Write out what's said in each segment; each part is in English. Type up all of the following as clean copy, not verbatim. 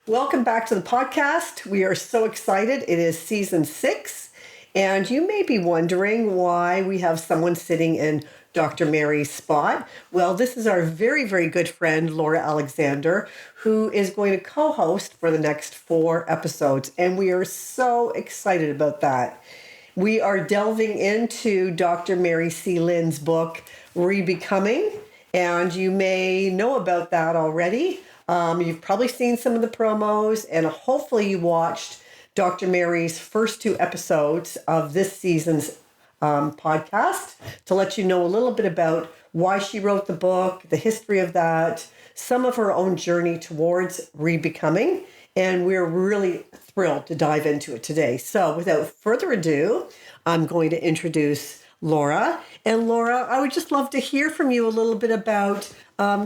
Welcome back to the podcast. We are so excited. It is season 6, and you may be wondering why we have someone sitting in Dr. Mary's spot. Well, this is our very, very good friend, Laura Alexander, who is going to co-host for the next 4 episodes, and we are so excited about that. We are delving into Dr. Mary C. Lynn's book, Rebecoming, and you may know about that already. You've probably seen some of the promos, and hopefully you watched Dr. Mary's first 2 episodes of this season's podcast to let you know a little bit about why she wrote the book, the history of that, some of her own journey towards rebecoming, and we're really thrilled to dive into it today. So without further ado, I'm going to introduce Laura. And Laura, I would just love to hear from you a little bit about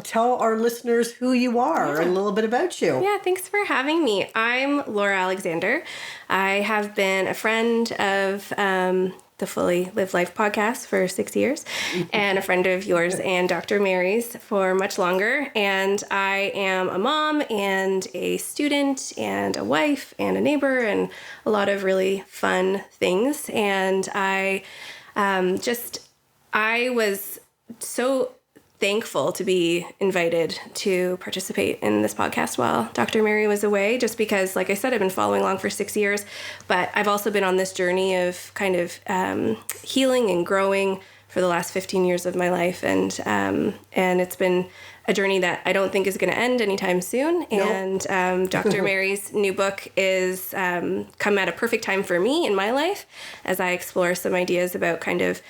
tell our listeners who you are and a little bit about you. Yeah, thanks for having me. I'm Laura Alexander. I have been a friend of the Fully Live Life podcast for 6 years and a friend of yours and Dr. Mary's for much longer. And I am a mom and a student and a wife and a neighbor and a lot of really fun things. And I was so thankful to be invited to participate in this podcast while Dr. Mary was away, just because, like I said, I've been following along for 6 years, but I've also been on this journey of kind of healing and growing for the last 15 years of my life. And it's been a journey that I don't think is going to end anytime soon. Nope. And Dr. Mary's new book is come at a perfect time for me in my life as I explore some ideas about kind of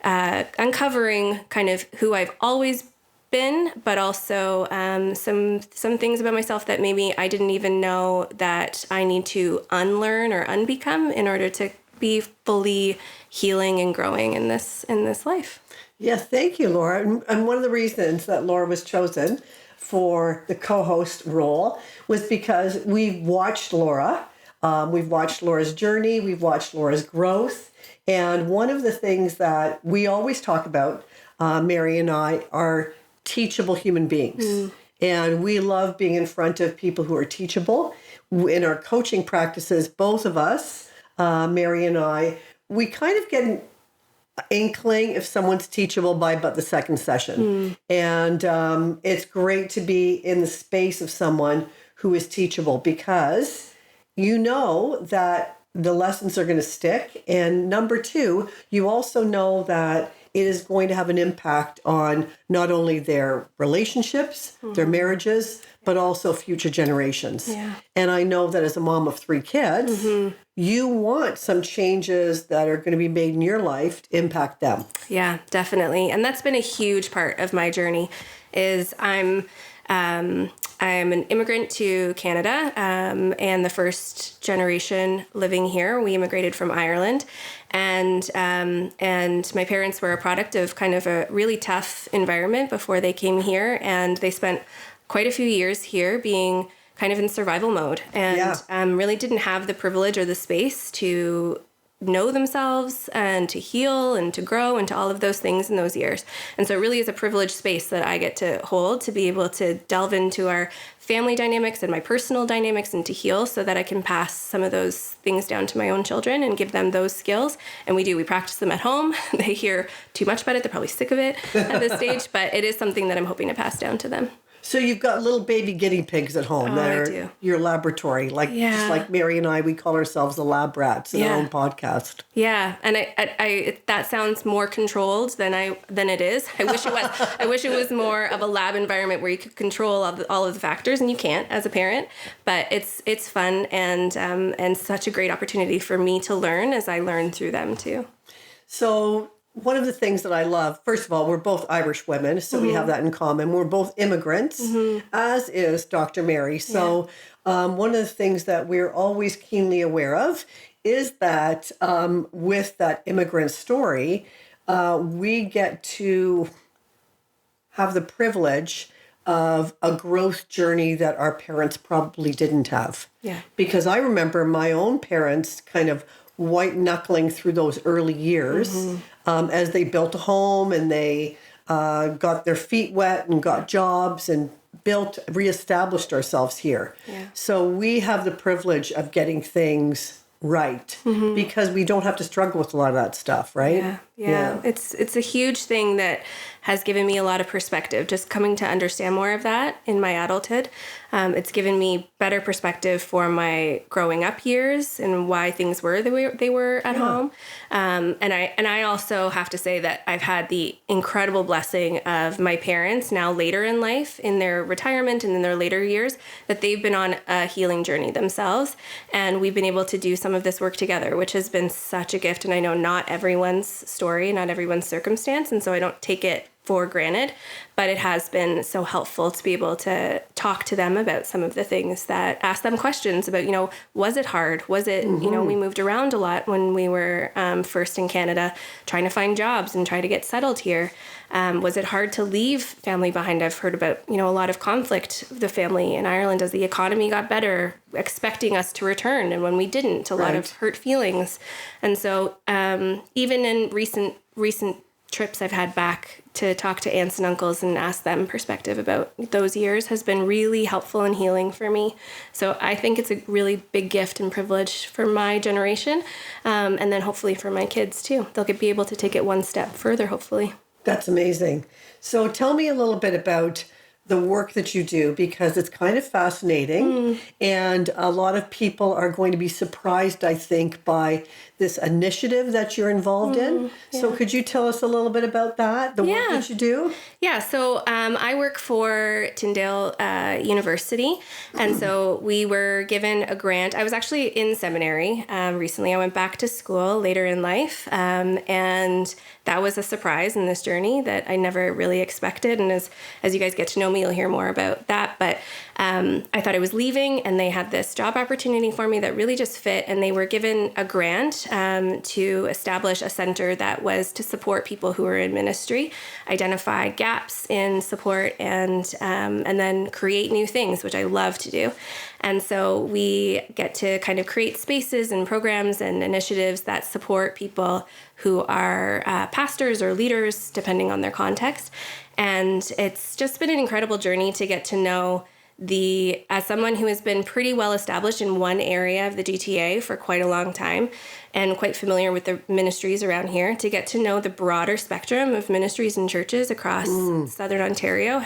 uncovering kind of who I've always been, but also some things about myself that maybe I didn't even know that I need to unlearn or unbecome in order to be fully healing and growing in this life. Yes, thank you, Laura. And one of the reasons that Laura was chosen for the co-host role was because we've watched Laura. We've watched Laura's journey. We've watched Laura's growth. And one of the things that we always talk about, Mary and I, are teachable human beings. And we love being in front of people who are teachable. In our coaching practices, both of us, Mary and I, we kind of get an inkling if someone's teachable by about the second session. And it's great to be in the space of someone who is teachable because you know that the lessons are going to stick. And number 2, you also know that it is going to have an impact on not only their relationships, their marriages, but also future generations. Yeah. And I know that as a mom of 3 kids, you want some changes that are going to be made in your life to impact them. Yeah, definitely. And that's been a huge part of my journey is I'm an immigrant to Canada, and the first generation living here. We immigrated from Ireland, and my parents were a product of kind of a really tough environment before they came here, and they spent quite a few years here being kind of in survival mode, and really didn't have the privilege or the space to know themselves and to heal and to grow and to all of those things in those years. And so it really is a privileged space that I get to hold to be able to delve into our family dynamics and my personal dynamics and to heal so that I can pass some of those things down to my own children and give them those skills. And we practice them at home. They hear too much about it. They're probably sick of it at this stage, but it is something that I'm hoping to pass down to them. So you've got little baby guinea pigs at home. They're your laboratory. Just like Mary and I, we call ourselves the lab rats in our own podcast. Yeah, and I that sounds more controlled than it is. I wish it was. I wish it was more of a lab environment where you could control all of the factors, and you can't as a parent. But it's fun and such a great opportunity for me to learn as I learn through them too. So one of the things that I love, first of all, we're both Irish women, so we have that in common. We're both immigrants, as is Dr. Mary. So one of the things that we're always keenly aware of is that with that immigrant story, we get to have the privilege of a growth journey that our parents probably didn't have. Yeah. Because I remember my own parents kind of white knuckling through those early years as they built a home and they got their feet wet and got jobs and reestablished ourselves here. Yeah. So we have the privilege of getting things right because we don't have to struggle with a lot of that stuff, right? Yeah. It's a huge thing that has given me a lot of perspective, just coming to understand more of that in my adulthood. It's given me better perspective for my growing up years and why things were the way they were at home. And I also have to say that I've had the incredible blessing of my parents now later in life, in their retirement and in their later years, that they've been on a healing journey themselves. And we've been able to do some of this work together, which has been such a gift. And I know not everyone's story, not everyone's circumstance. And so I don't take it for granted, but it has been so helpful to be able to talk to them about some of the things, that ask them questions about, was it hard? Was it, we moved around a lot when we were first in Canada, trying to find jobs and try to get settled here. Was it hard to leave family behind? I've heard about, a lot of conflict with the family in Ireland as the economy got better, expecting us to return. And when we didn't, a lot of hurt feelings. And so even in recent trips I've had back to talk to aunts and uncles and ask them perspective about those years has been really helpful and healing for me. So I think it's a really big gift and privilege for my generation, and then hopefully for my kids too. They'll be able to take it one step further, hopefully. That's amazing. So tell me a little bit about the work that you do, because it's kind of fascinating, and a lot of people are going to be surprised, I think, by this initiative that you're involved in. Yeah. So could you tell us a little bit about that, the work that you do? Yeah, so I work for Tyndale University, and so we were given a grant. I was actually in seminary recently. I went back to school later in life, and that was a surprise in this journey that I never really expected. And as you guys get to know me, you'll hear more about that. But I thought I was leaving, and they had this job opportunity for me that really just fit. And they were given a grant to establish a center that was to support people who were in ministry, identify gaps in support, and then create new things, which I love to do. And so we get to kind of create spaces and programs and initiatives that support people who are pastors or leaders, depending on their context. And it's just been an incredible journey to get to know as someone who has been pretty well established in one area of the GTA for quite a long time and quite familiar with the ministries around here, to get to know the broader spectrum of ministries and churches across Southern Ontario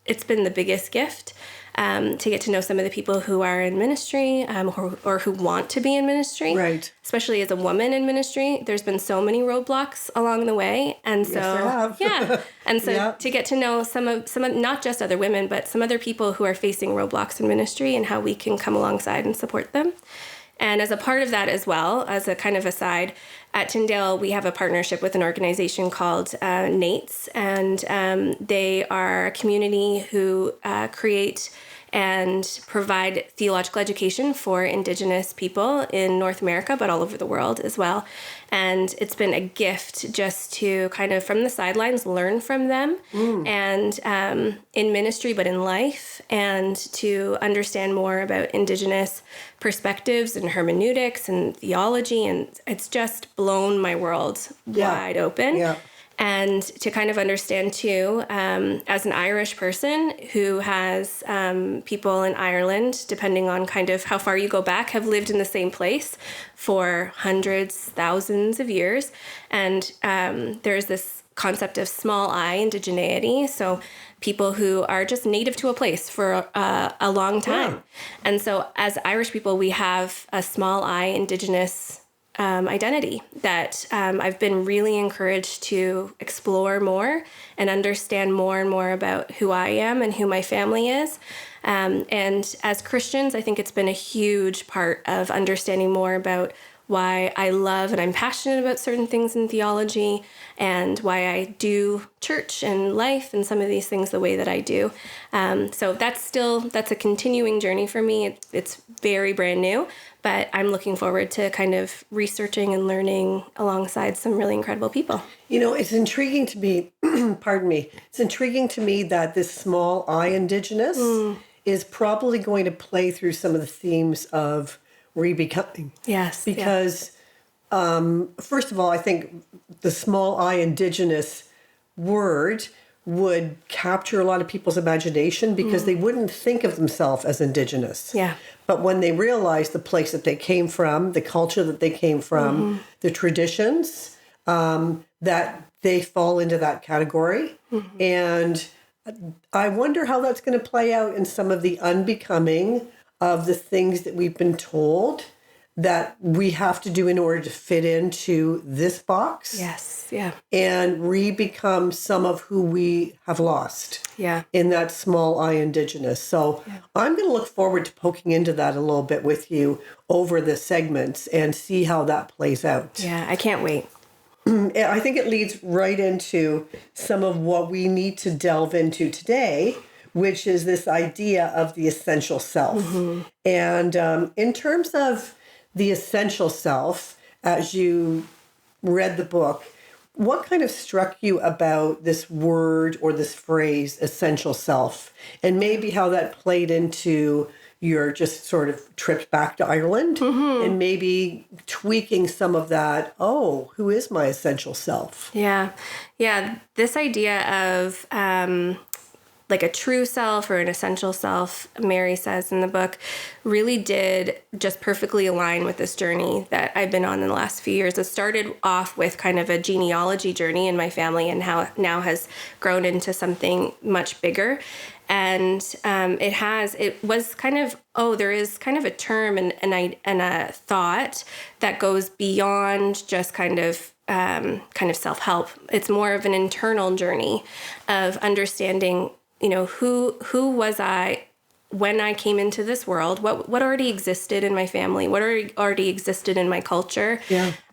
it's been the biggest gift. To get to know some of the people who are in ministry or who want to be in ministry, right? Especially as a woman in ministry, there's been so many roadblocks along the way, and so yes, there have. And so to get to know some of not just other women, but some other people who are facing roadblocks in ministry and how we can come alongside and support them. And as a part of that as well, as a kind of aside, at Tyndale, we have a partnership with an organization called NATES, and they are a community who create and provide theological education for Indigenous people in North America, but all over the world as well. And it's been a gift just to kind of, from the sidelines, learn from them and in ministry, but in life, and to understand more about Indigenous perspectives and hermeneutics and theology. And it's just blown my world wide open. Yeah. And to kind of understand, too, as an Irish person who has people in Ireland, depending on kind of how far you go back, have lived in the same place for hundreds, thousands of years. And there's this concept of small I indigeneity. So people who are just native to a place for a long time. Yeah. And so as Irish people, we have a small I Indigenous identity that I've been really encouraged to explore more and understand more and more about who I am and who my family is. And as Christians, I think it's been a huge part of understanding more about why I love and I'm passionate about certain things in theology and why I do church and life and some of these things the way that I do. So that's a continuing journey for me. It's very brand new, but I'm looking forward to kind of researching and learning alongside some really incredible people. It's intriguing to me, pardon me, it's intriguing to me that this small I Indigenous is probably going to play through some of the themes of Rebecoming. Yes. Because, first of all, I think the small I Indigenous word would capture a lot of people's imagination because they wouldn't think of themselves as Indigenous. Yeah. But when they realized the place that they came from, the culture that they came from, the traditions, that they fall into that category. And I wonder how that's going to play out in some of the unbecoming of the things that we've been told that we have to do in order to fit into this box. Yes. Yeah. And re-become some of who we have lost Yeah. in that small I Indigenous. So I'm going to look forward to poking into that a little bit with you over the segments and see how that plays out. Yeah. I can't wait. I think it leads right into some of what we need to delve into today, which is this idea of the essential self. And in terms of the essential self, as you read the book, what kind of struck you about this word or this phrase, essential self, and maybe how that played into your just sort of trip back to Ireland and maybe tweaking some of that, who is my essential self? Yeah. Yeah. This idea of like a true self or an essential self, Mary says in the book, really did just perfectly align with this journey that I've been on in the last few years. It started off with kind of a genealogy journey in my family and how it now has grown into something much bigger. And it was kind of, there is kind of a term and a thought that goes beyond just kind of self-help. It's more of an internal journey of understanding, who was I when I came into this world, what already existed in my family, what already existed in my culture,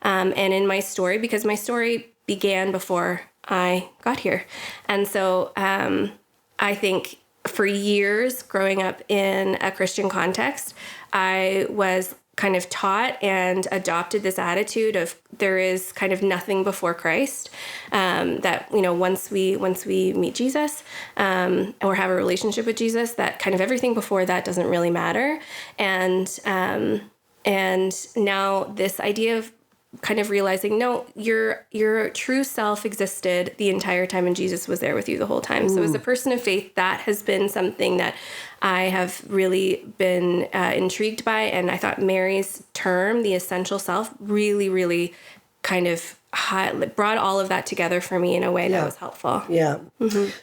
and in my story, because my story began before I got here. And so I think for years growing up in a Christian context, I was kind of taught and adopted this attitude of there is kind of nothing before Christ, that, once we meet Jesus, or have a relationship with Jesus, that kind of everything before that doesn't really matter. And now this idea of kind of realizing, no, your true self existed the entire time and Jesus was there with you the whole time. So as a person of faith, that has been something that I have really been intrigued by. And I thought Mary's term, the essential self, really, really kind of brought all of that together for me in a way that was helpful. Yeah.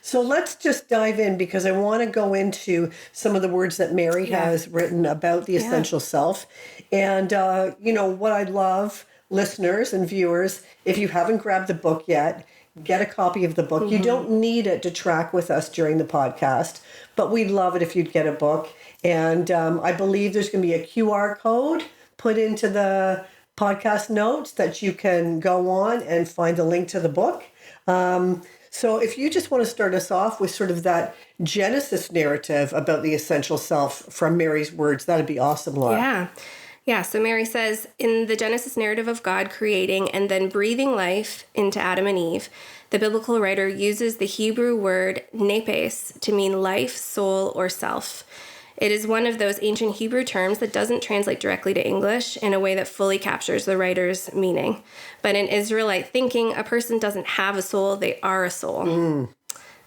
So let's just dive in, because I want to go into some of the words that Mary has written about the essential self. And, what I love, listeners and viewers, if you haven't grabbed the book yet, get a copy of the book. You don't need it to track with us during the podcast, but we'd love it if you'd get a book. And I believe there's going to be a QR code put into the podcast notes that you can go on and find the link to the book. So if you just want to start us off with sort of that Genesis narrative about the essential self from Mary's words, that'd be awesome, Laura. Yeah, so Mary says, in the Genesis narrative of God creating and then breathing life into Adam and Eve, the biblical writer uses the Hebrew word nepes to mean life, soul, or self. It is one of those ancient Hebrew terms that doesn't translate directly to English in a way that fully captures the writer's meaning. But in Israelite thinking, a person doesn't have a soul, they are a soul.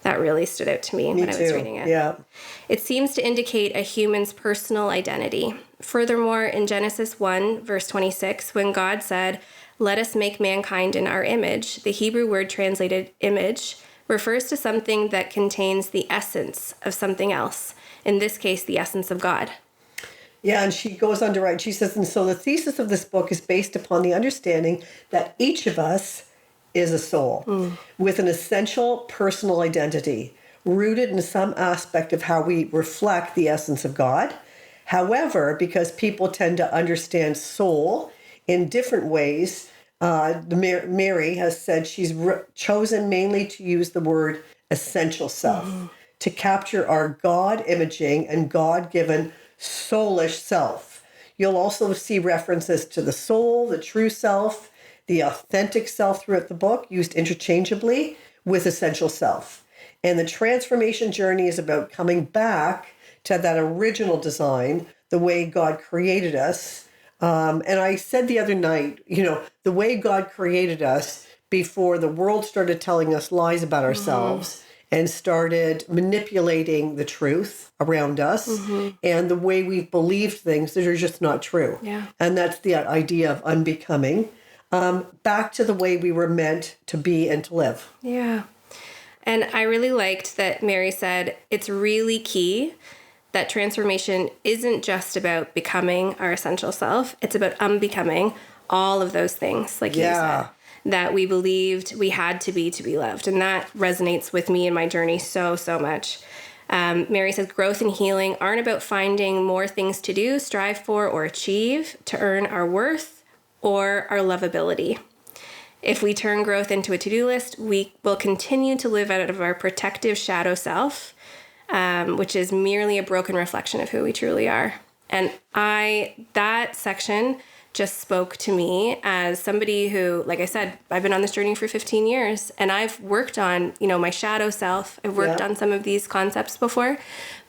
That really stood out to me when I was reading it. Yeah. It seems to indicate a human's personal identity. Furthermore, in Genesis 1, verse 26, when God said, "Let us make mankind in our image," the Hebrew word translated image refers to something that contains the essence of something else, in this case, the essence of God. Yeah, and she goes on to write, she says, and so the thesis of this book is based upon the understanding that each of us is a soul with an essential personal identity rooted in some aspect of how we reflect the essence of God. However, because people tend to understand soul in different ways, Mary has said she's chosen mainly to use the word essential self to capture our God imaging and God-given soulish self. You'll also see references to the soul, the true self, the authentic self throughout the book, used interchangeably with essential self. And the transformation journey is about coming back to that original design, the way God created us. And I said the other night, the way God created us before the world started telling us lies about ourselves and started manipulating the truth around us and the way we've believed things that are just not true. Yeah. And that's the idea of unbecoming, back to the way we were meant to be and to live. Yeah. And I really liked that Mary said it's really key that transformation isn't just about becoming our essential self. It's about unbecoming all of those things, like you said, that we believed we had to be loved. And that resonates with me in my journey so, so much. Mary says growth and healing aren't about finding more things to do, strive for, or achieve to earn our worth or our lovability. If we turn growth into a to-do list, we will continue to live out of our protective shadow self, which is merely a broken reflection of who we truly are. And that section just spoke to me as somebody who, like I said, I've been on this journey for 15 years and I've worked on, my shadow self. I've worked on some of these concepts before,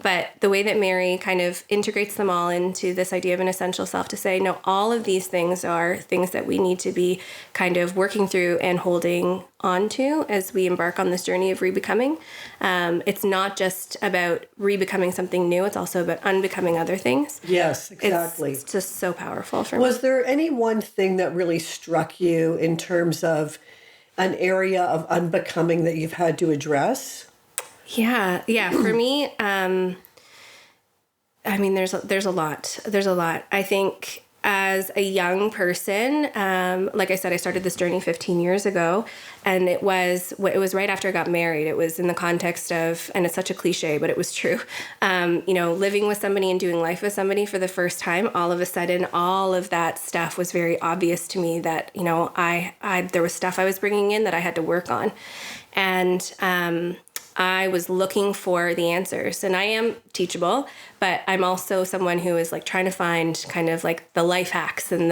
but the way that Mary kind of integrates them all into this idea of an essential self to say, no, all of these things are things that we need to be kind of working through and holding on to as we embark on this journey of rebecoming. It's not just about rebecoming something new. It's also about unbecoming other things. Yes, exactly. It's just so powerful for me. Was there any one thing that really struck you in terms of an area of unbecoming that you've had to address? Yeah. For me, there's a lot. I think as a young person, like I said, I started this journey 15 years ago, and it was right after I got married. It was in the context of, and it's such a cliche, but it was true, living with somebody and doing life with somebody for the first time. All of a sudden, all of that stuff was very obvious to me that, there was stuff I was bringing in that I had to work on. And, I was looking for the answers, and I am teachable, but I'm also someone who is like trying to find kind of like the life hacks and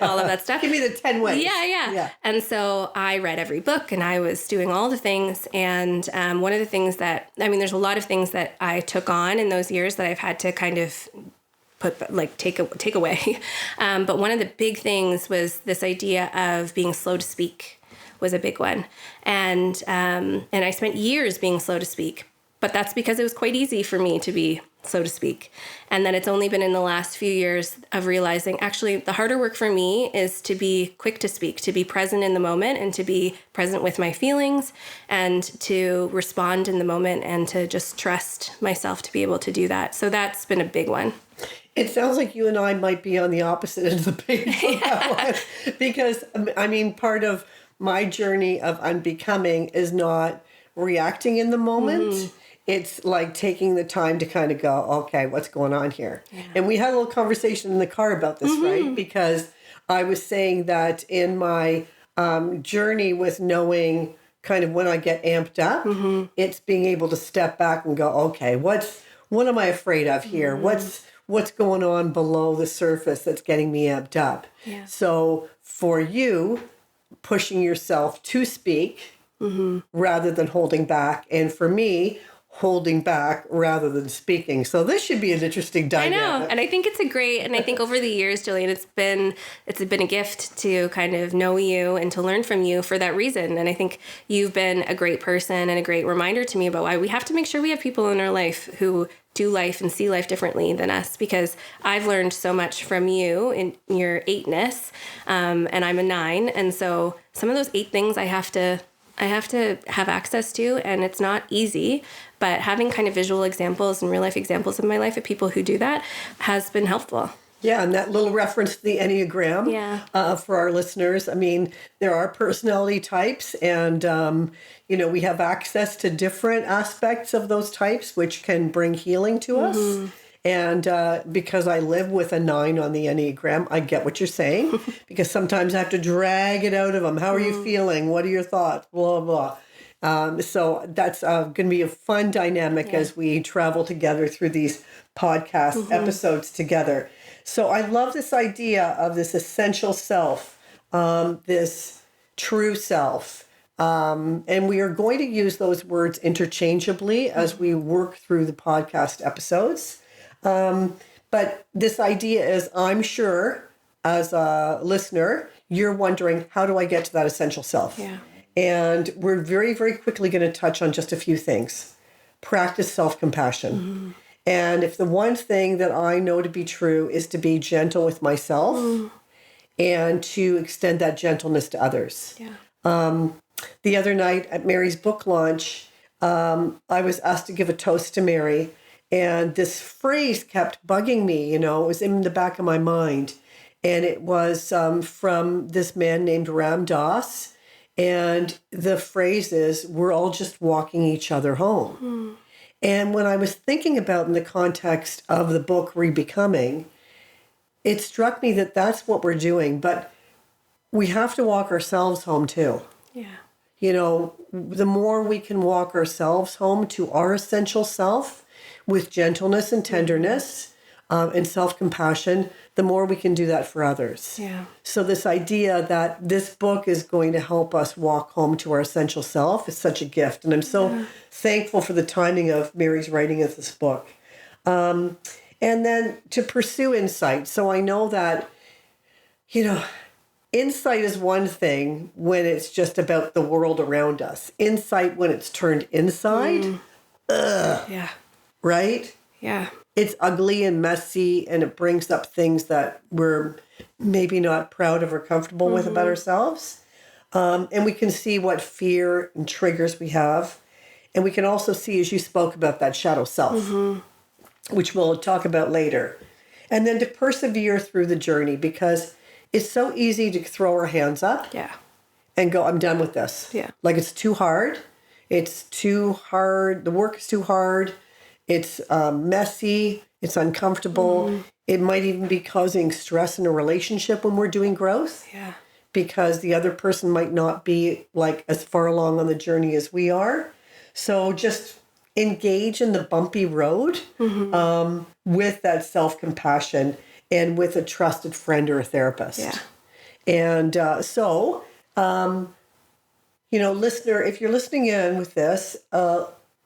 all of that stuff. Give me the 10 ways. Yeah. And so I read every book and I was doing all the things. And one of the things that, there's a lot of things that I took on in those years that I've had to kind of take away. But one of the big things was this idea of being slow to speak. Was a big one. And I spent years being slow to speak, but that's because it was quite easy for me to be slow to speak. And then it's only been in the last few years of realizing actually the harder work for me is to be quick to speak, to be present in the moment and to be present with my feelings and to respond in the moment and to just trust myself to be able to do that. So that's been a big one. It sounds like you and I might be on the opposite end of the page on that one, because part of my journey of unbecoming is not reacting in the moment. Mm-hmm. It's like taking the time to kind of go, okay, what's going on here? Yeah. And we had a little conversation in the car about this, right? Because I was saying that in my journey with knowing kind of when I get amped up, it's being able to step back and go, okay, what am I afraid of here? What's going on below the surface that's getting me amped up? Yeah. So for you, pushing yourself to speak rather than holding back. And for me, holding back rather than speaking. So this should be an interesting dynamic. I know. And I think I think over the years, Jillian, it's been a gift to kind of know you and to learn from you for that reason. And I think you've been a great person and a great reminder to me about why we have to make sure we have people in our life who do life and see life differently than us, because I've learned so much from you in your 8-ness, and I'm a 9. And so some of those 8 things I have to have access to, and it's not easy, but having kind of visual examples and real life examples of my life of people who do that has been helpful. Yeah, and that little reference to the Enneagram for our listeners. There are personality types, and we have access to different aspects of those types, which can bring healing to us. And because I live with a 9 on the Enneagram, I get what you're saying, because sometimes I have to drag it out of them. How are you feeling? What are your thoughts? Blah, blah. So that's going to be a fun dynamic as we travel together through these podcast episodes together. So I love this idea of this essential self, this true self. And we are going to use those words interchangeably as we work through the podcast episodes. But this idea is, I'm sure as a listener, you're wondering, how do I get to that essential self? Yeah. And we're very, very quickly going to touch on just a few things. Practice self-compassion. And if the one thing that I know to be true is to be gentle with myself and to extend that gentleness to others. Yeah. The other night at Mary's book launch, I was asked to give a toast to Mary. And this phrase kept bugging me, it was in the back of my mind. And it was from this man named Ram Dass. And the phrase is, we're all just walking each other home. And when I was thinking about in the context of the book Rebecoming, it struck me that that's what we're doing. But we have to walk ourselves home too. Yeah. The more we can walk ourselves home to our essential self with gentleness and tenderness and self-compassion, the more we can do that for others. Yeah. So this idea that this book is going to help us walk home to our essential self is such a gift. And I'm so thankful for the timing of Mary's writing of this book. And then to pursue insight. So I know that, insight is one thing when it's just about the world around us. Insight when it's turned inside, Yeah. right? Yeah. It's ugly and messy, and it brings up things that we're maybe not proud of or comfortable with about ourselves. And we can see what fear and triggers we have. And we can also see, as you spoke about, that shadow self, which we'll talk about later. And then to persevere through the journey, because it's so easy to throw our hands up Yeah. and go, I'm done with this. Yeah. Like it's too hard. It's too hard. The work is too hard. It's messy. It's uncomfortable. It might even be causing stress in a relationship when we're doing growth. Yeah. Because the other person might not be like as far along on the journey as we are. So just engage in the bumpy road with that self-compassion and with a trusted friend or a therapist. Yeah. And listener, if you're listening in with this,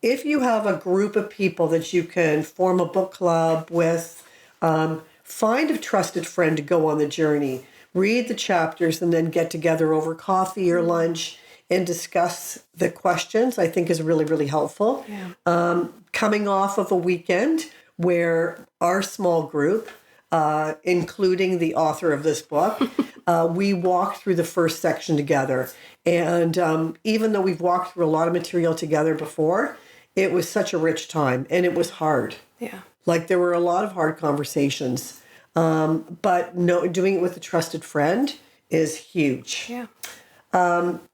if you have a group of people that you can form a book club with, find a trusted friend to go on the journey, read the chapters, and then get together over coffee or lunch and discuss the questions, I think is really, really helpful. Yeah. Coming off of a weekend where our small group, including the author of this book, we walked through the first section together. And even though we've walked through a lot of material together before, it was such a rich time, and it was hard. Yeah. Like there were a lot of hard conversations, but doing it with a trusted friend is huge. Yeah.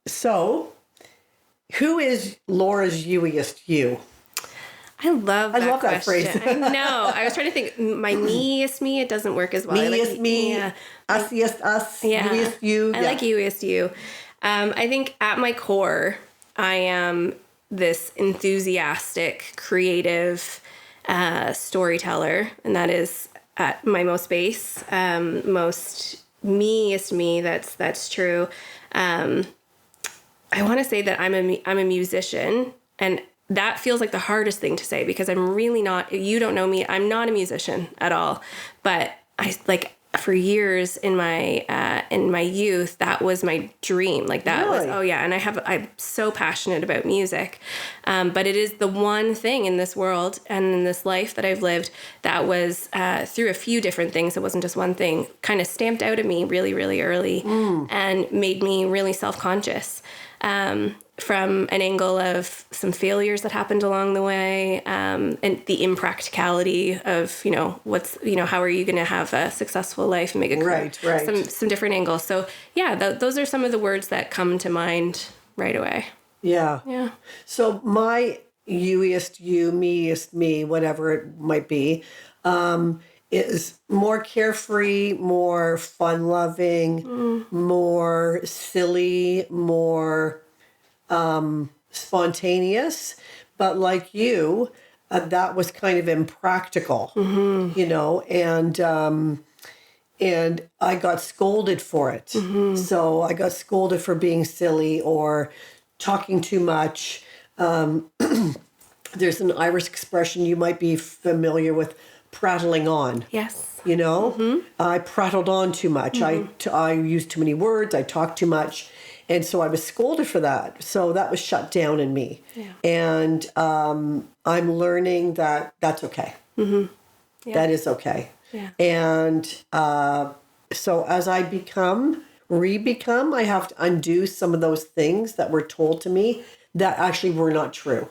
So, who is Laura's youiest you? I love that that phrase. question. I know. I was trying to think. My meest me, it doesn't work as well. Me-est me, Yeah. us-iest us, Yeah. youiest you. I like youiest you. I think at my core, I am this enthusiastic, creative storyteller, and that is at my most base, most meest me. That's true. I want to say that I'm a musician, and that feels like the hardest thing to say because I'm really not. You don't know me. I'm not a musician at all, but for years in my youth, that was my dream. Like that Really? was, and I'm so passionate about music. But it is the one thing in this world and in this life that I've lived that was through a few different things. It wasn't just one thing, kind of stamped out of me really, really early and made me really self-conscious. From an angle of some failures that happened along the way, and the impracticality of, how are you going to have a successful life and make a career? Right. Some different angles. So yeah, those are some of the words that come to mind right away. Yeah. Yeah. So my youiest you, meest me, whatever it might be, is more carefree, more fun-loving, more silly, more spontaneous. But like you, that was kind of impractical, and I got scolded for it. So I got scolded for being silly or talking too much. There's an Irish expression you might be familiar with, prattling on. Yes. I prattled on too much. I used too many words. I talked too much. And so I was scolded for that. So that was shut down in me. Yeah. And I'm learning that that's okay. Yeah. That is okay. Yeah. And so as I re-become, I have to undo some of those things that were told to me that actually were not true.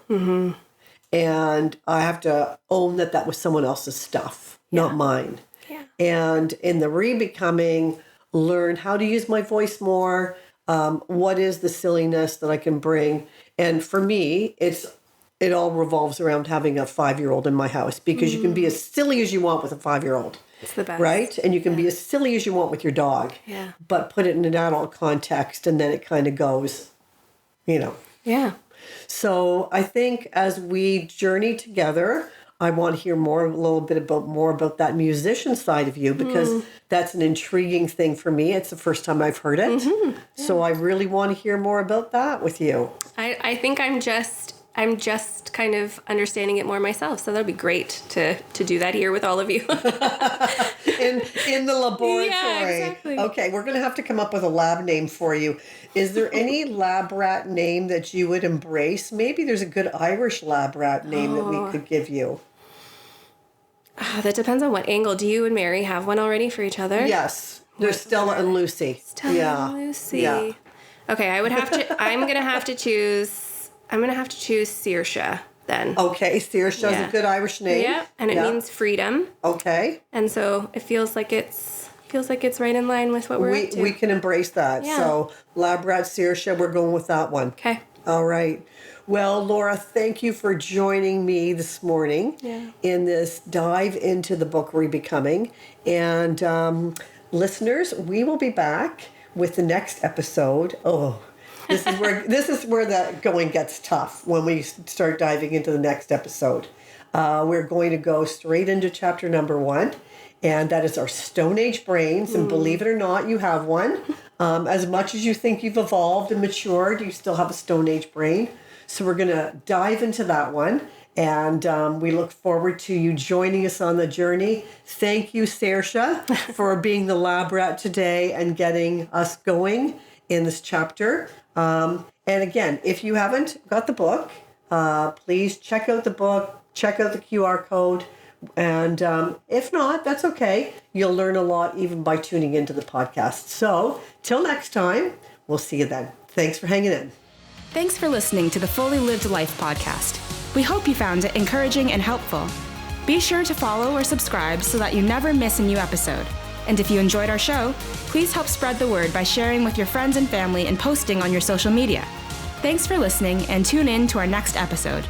And I have to own that was someone else's stuff, not mine. Yeah. And in the re-becoming, learn how to use my voice more. What is the silliness that I can bring? And for me, it all revolves around having a 5-year-old in my house, because you can be as silly as you want with a 5-year-old. It's the best. Right? And you can be as silly as you want with your dog. Yeah. But put it in an adult context, and then it kind of goes, Yeah. So I think as we journey together, I want to hear more about that musician side of you, because that's an intriguing thing for me. It's the first time I've heard it. Yeah. So I really want to hear more about that with you. I think I'm just kind of understanding it more myself. So that'd be great to do that here with all of you. in the laboratory. Yeah, exactly. Okay, we're going to have to come up with a lab name for you. Is there any lab rat name that you would embrace? Maybe there's a good Irish lab rat name that we could give you. That depends on what angle. Do you and Mary have one already for each other? Yes. There's Stella and Lucy. Stella and Lucy. Yeah. Okay, I'm going to have to choose Saoirse then. Okay, Saoirse is a good Irish name. Yeah, and it means freedom. Okay. And so it feels like it's right in line with what we're up to. We can embrace that. Yeah. So Lab Rat Saoirse, we're going with that one. Okay. All right. Well, Laura, thank you for joining me this morning in this dive into the book Rebecoming. And listeners, we will be back with the next episode. Oh, this is where the going gets tough when we start diving into the next episode. We're going to go straight into chapter number 1, and that is our Stone Age brains. And believe it or not, you have one. As much as you think you've evolved and matured, you still have a Stone Age brain. So we're going to dive into that one. And we look forward to you joining us on the journey. Thank you, Saoirse, for being the lab rat today and getting us going in this chapter. And again, if you haven't got the book, please check out the book, check out the QR code. And if not, that's okay. You'll learn a lot even by tuning into the podcast. So till next time, we'll see you then. Thanks for hanging in. Thanks for listening to the Fully Lived Life podcast. We hope you found it encouraging and helpful. Be sure to follow or subscribe so that you never miss a new episode. And if you enjoyed our show, please help spread the word by sharing with your friends and family and posting on your social media. Thanks for listening, and tune in to our next episode.